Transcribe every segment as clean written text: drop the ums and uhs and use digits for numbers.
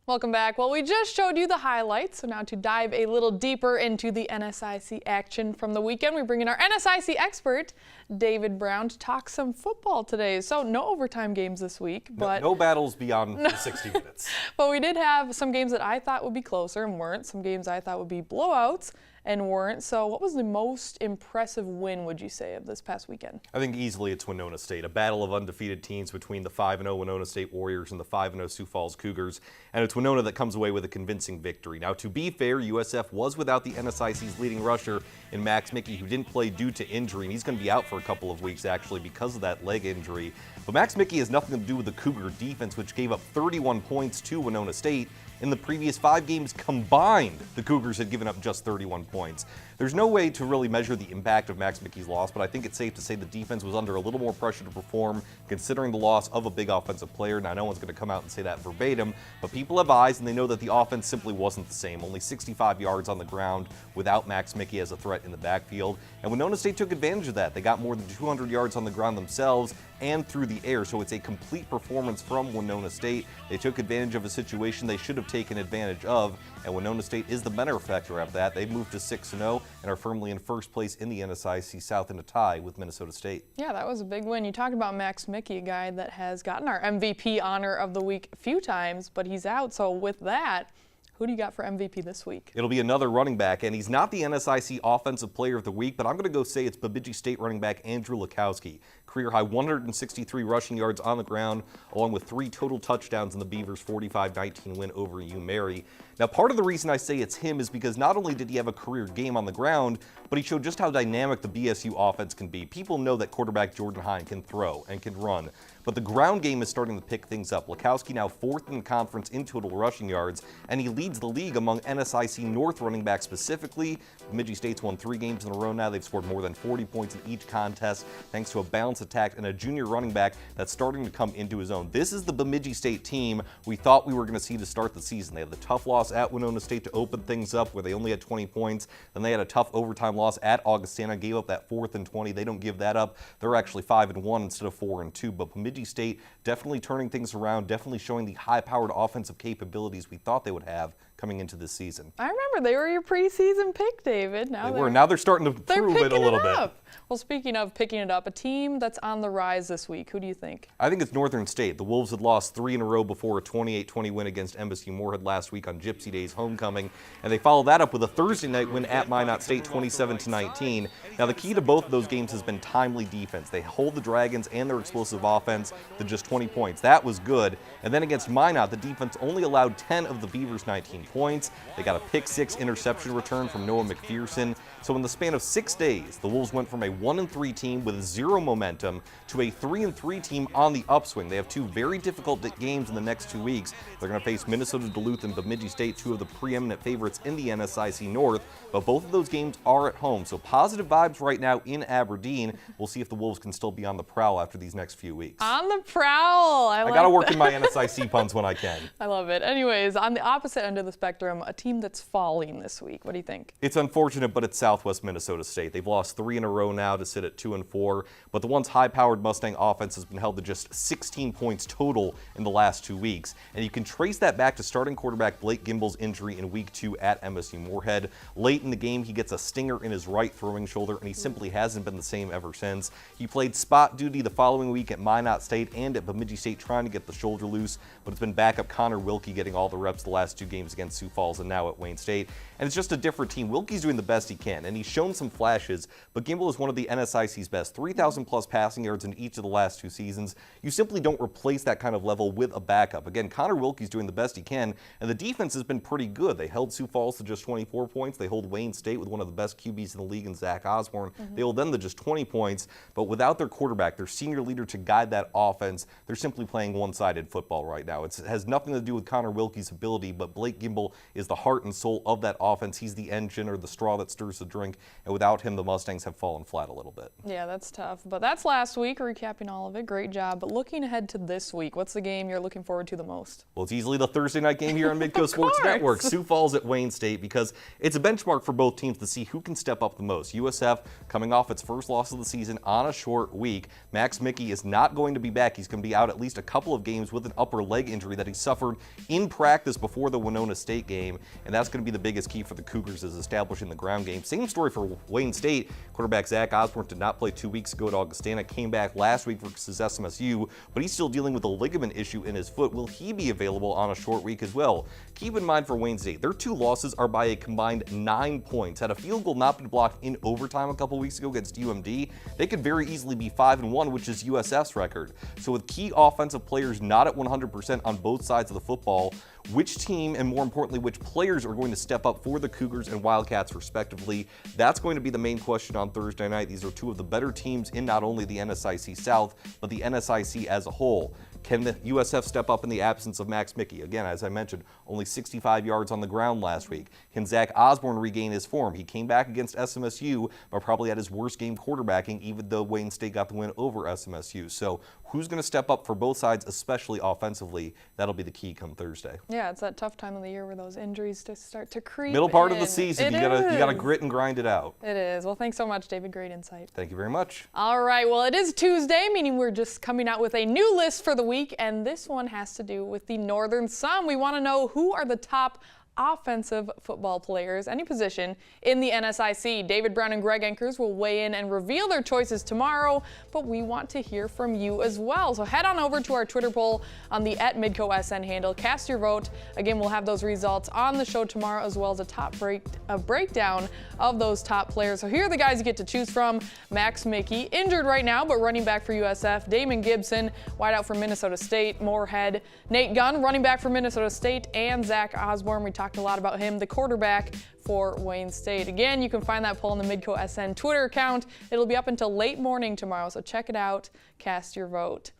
Welcome back. Well, we just showed you the highlights, so now to dive a little deeper into the NSIC action from the weekend, we bring in our NSIC expert, David Brown, to talk some football today. So no overtime games this week. But no battles beyond the 60 minutes. But we did have some games that I thought would be closer and weren't, some games I thought would be blowouts and weren't. So what was the most impressive win, would you say, of this past weekend? I think easily it's Winona State, a battle of undefeated teams between the 5-0 Winona State Warriors and the 5-0 Sioux Falls Cougars, and it's Winona that comes away with a convincing victory. Now, to be fair, USF was without the NSIC's leading rusher in Max Mickey, who didn't play due to injury, and he's going to be out for a couple of weeks, actually, because of that leg injury. But Max Mickey has nothing to do with the Cougar defense, which gave up 31 points to Winona State. In the previous 5 games combined, the Cougars had given up just 31 points. There's no way to really measure the impact of Max Mickey's loss, but I think it's safe to say the defense was under a little more pressure to perform considering the loss of a big offensive player. Now, no one's going to come out and say that verbatim, but people have eyes and they know that the offense simply wasn't the same. Only 65 yards on the ground without Max Mickey as a threat in the backfield. And Winona State took advantage of that. They got more than 200 yards on the ground themselves and through the air, so it's a complete performance from Winona State. They took advantage of a situation they should have taken advantage of, and Winona State is the benefactor of that. They've moved to 6-0 and are firmly in first place in the NSIC South in a tie with Minnesota State. Yeah, that was a big win. You talked about Max Mickey, a guy that has gotten our MVP honor of the week a few times, but he's out. So with that, who do you got for MVP this week? It'll be another running back, and he's not the NSIC Offensive Player of the Week, but I'm going to go say it's Bemidji State running back Andrew Lukowski. Career-high 163 rushing yards on the ground, along with 3 total touchdowns in the Beavers' 45-19 win over UMary. Now, part of the reason I say it's him is because not only did he have a career game on the ground, but he showed just how dynamic the BSU offense can be. People know that quarterback Jordan Hine can throw and can run, but the ground game is starting to pick things up. Lukowski now 4th in the conference in total rushing yards, and he leads the league among NSIC North running backs specifically. Bemidji State's won 3 games in a row now. They've scored more than 40 points in each contest, thanks to a balanced attack and a junior running back that's starting to come into his own. This is the Bemidji State team we thought we were going to see to start the season. They had the tough loss at Winona State to open things up where they only had 20 points. Then they had a tough overtime loss at Augustana, gave up that 4th and 20. They don't give that up. They're actually 5-1 instead of 4-2. But Bemidji State definitely turning things around, definitely showing the high-powered offensive capabilities we thought they would have coming into this season. I remember they were your preseason pick, David. Now they're starting to prove it a little bit. Well, speaking of picking it up, a team that's on the rise this week, who do you think? I think it's Northern State. The Wolves had lost 3 in a row before a 28-20 win against Embassy Moorhead last week on Gypsy Days homecoming, and they followed that up with a Thursday night win at Minot State 27-19. Now, the key to both of those games has been timely defense. They hold the Dragons and their explosive offense to just 20 points. That was good. And then against Minot, the defense only allowed 10 of the Beavers' 19 points. They got a pick-6 interception return from Noah McPherson. So in the span of 6 days, the Wolves went from a 1-3 team with 0 momentum to a 3-3 team on the upswing. They have 2 very difficult games in the next 2 weeks. They're going to face Minnesota Duluth and Bemidji State, 2 of the preeminent favorites in the NSIC North, but both of those games are at home. So positive vibes right now in Aberdeen. We'll see if the Wolves can still be on the prowl after these next few weeks. On the prowl! I got to work in my NSIC puns when I can. I love it. Anyways, on the opposite end of the spectrum, a team that's falling this week. What do you think? It's unfortunate, but it's Southwest Minnesota State. They've lost 3 in a row now to sit at 2-4, but the once high-powered Mustang offense has been held to just 16 points total in the last 2 weeks, and you can trace that back to starting quarterback Blake Gimble's injury in week 2 at MSU Moorhead. Late in the game, he gets a stinger in his right throwing shoulder, and he simply hasn't been the same ever since. He played spot duty the following week at Minot State and at Bemidji State trying to get the shoulder loose, but it's been backup Connor Wilkie getting all the reps the last 2 games against Sioux Falls and now at Wayne State. And it's just a different team. Wilkie's doing the best he can, and he's shown some flashes, but Gimble is one of the NSIC's best. 3,000-plus passing yards in each of the last 2 seasons. You simply don't replace that kind of level with a backup. Again, Connor Wilkie's doing the best he can, and the defense has been pretty good. They held Sioux Falls to just 24 points. They hold Wayne State with one of the best QBs in the league in Zach Osborne. They hold them to just 20 points, but without their quarterback, their senior leader to guide that offense, they're simply playing one-sided football right now. It has nothing to do with Connor Wilkie's ability, but Blake Gimble is the heart and soul of that offense. He's the engine or the straw that stirs the drink, and without him, the Mustangs have fallen flat a little bit. Yeah, that's tough. But that's last week, recapping all of it. Great job. But looking ahead to this week, what's the game you're looking forward to the most? Well, it's easily the Thursday night game here on Midco Sports Network. Sioux Falls at Wayne State, because it's a benchmark for both teams to see who can step up the most. USF coming off its first loss of the season on a short week. Max Mickey is not going to be back. He's going to be out at least a couple of games with an upper leg injury that he suffered in practice before the Winona State game, and that's going to be the biggest key for the Cougars, is establishing the ground game. Same story for Wayne State. Quarterback Zach Osborne did not play 2 weeks ago at Augustana, came back last week versus SMSU, but he's still dealing with a ligament issue in his foot. Will he be available on a short week as well? Keep in mind for Wayne State, their 2 losses are by a combined 9 points. Had a field goal not been blocked in overtime a couple weeks ago against UMD, they could very easily be 5-1, which is USF's record. So with key offensive players not at 100% on both sides of the football, which team and more importantly, which players are going to step up for the Cougars and Wildcats respectively? That's going to be the main question on Thursday night. These are 2 of the better teams in not only the NSIC South, but the NSIC as a whole. Can the USF step up in the absence of Max Mickey? Again, as I mentioned, only 65 yards on the ground last week. Can Zach Osborne regain his form? He came back against SMSU, but probably had his worst game quarterbacking, even though Wayne State got the win over SMSU. So who's going to step up for both sides, especially offensively? That'll be the key come Thursday. Yeah, it's that tough time of the year where those injuries just start to creep Middle part in. of the season, you gotta grit and grind it out. It is. Well, thanks so much, David. Great insight. Thank you very much. All right, well, it is Tuesday, meaning we're just coming out with a new list for the week, and this one has to do with the Northern Sun. We want to know who are the top offensive football players, any position, in the NSIC. David Brown and Greg Enkers will weigh in and reveal their choices tomorrow, but we want to hear from you as well. So head on over to our Twitter poll on the @MidcoSN handle. Cast your vote. Again, we'll have those results on the show tomorrow, as well as a breakdown of those top players. So here are the guys you get to choose from. Max Mickey, injured right now, but running back for USF. Damon Gibson, wideout for Minnesota State. Moorhead. Nate Gunn, running back for Minnesota State. And Zach Osborne, we talked a lot about him, the quarterback for Wayne State. Again, you can find that poll on the Midco SN Twitter account. It'll be up until late morning tomorrow, so check it out. Cast your vote.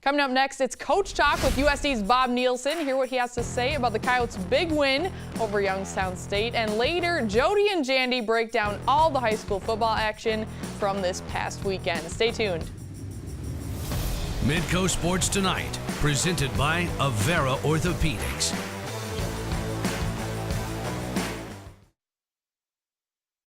Coming up next, it's Coach Talk with USD's Bob Nielsen. Hear what he has to say about the Coyotes' big win over Youngstown State. And later, Jody and Jandy break down all the high school football action from this past weekend. Stay tuned. Midco Sports Tonight, presented by Avera Orthopedics.